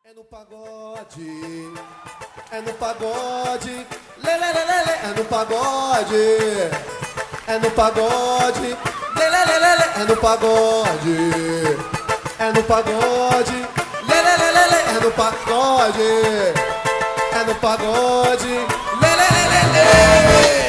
É no pagode, é no pagode, lelelelele, é no pagode, é no pagode, lelelelele, é no pagode, é no pagode, lelelelele, é no pagode, é no pagode, lelelelele.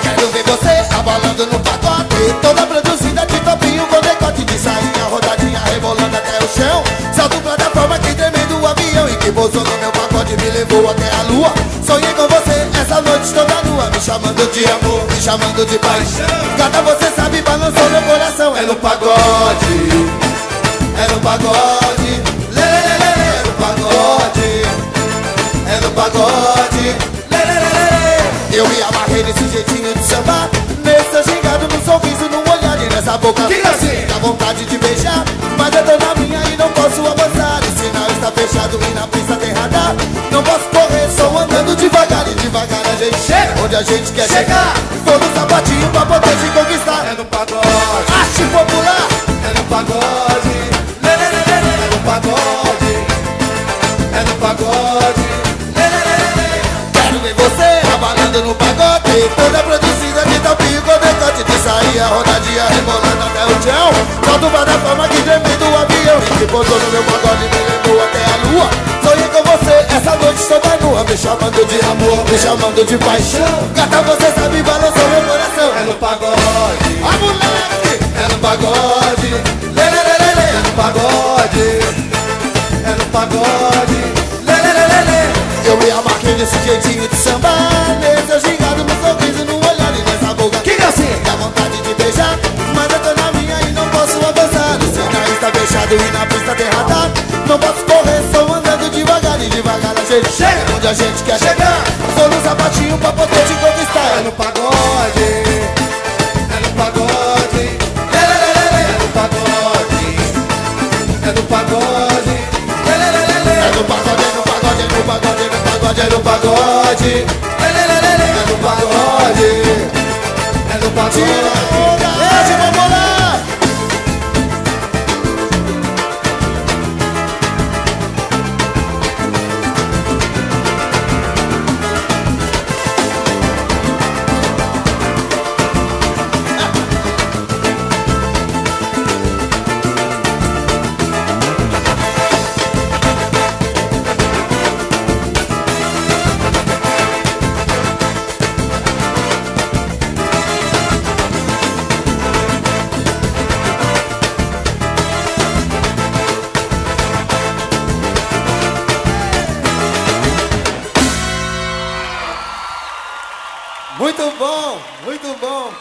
Quero ver você abalando no pacote, toda produzida de topinho com decote de sainha, rodadinha rebolando até o chão. Salto plataforma que tremendo o avião e que pousou no meu pacote, me levou até a lua. Sonhei com você essa noite toda nua, me chamando de amor, me chamando de paixão. Gata, você sabe, balançou meu coração. É no pagode, é no pagode, lelelele, é no pagode, é no pagode, lelelele. Eu me amarrei nesse jeitinho de sambar, nesse seu gingado, no sorriso, no olhar e nessa boca. Assim? Dá vontade de beijar, mas eu tô na minha e não posso avançar. O sinal está fechado e na pista tem radar. Não posso correr, só andando devagar e devagar a gente chega onde a gente quer chegar. Vou no sapatinho pra poder te conquistar. É no pagode, Arte popular, é no pagode, lelelelele, é no pagode, é no pagode, lelelelele. quero ver você abalando no pagode, toda produzida de topinho com decote de saia, rodadinha rebolando até o chão. Solto plataforma que tremendo o avião e que pousou no meu pagode, me levou até a lua. Sonhei com você essa noite toda nua, me chamando de amor, me chamando de paixão. Gata, você sabe, balançou meu coração. É no pagode, A moleque, é no pagode, lelelelele, é no pagode, é no pagode, lelelelele. eu me amarquei nesse jeitinho de sambar, nesse seu gingado, no sorriso, no olhar e nessa boca. Que assim? Dá vontade de beijar, mas eu tô na minha e não posso avançar. O sinal está fechado e na pista tem radar. Não posso correr, só andando devagar e devagar a gente chega onde a gente quer chegar. Vou no sapatinho pra poder te conquistar. É no pagode, é no pagode, lelelelele, é no pagode, é no pagode, lelelelele, É no pagode, é no pagode, é no pagode, é no pagode, é no pagode, lelelelele, é no pagode, é no pagode. Tira a onda, arte popular. Muito bom, muito bom.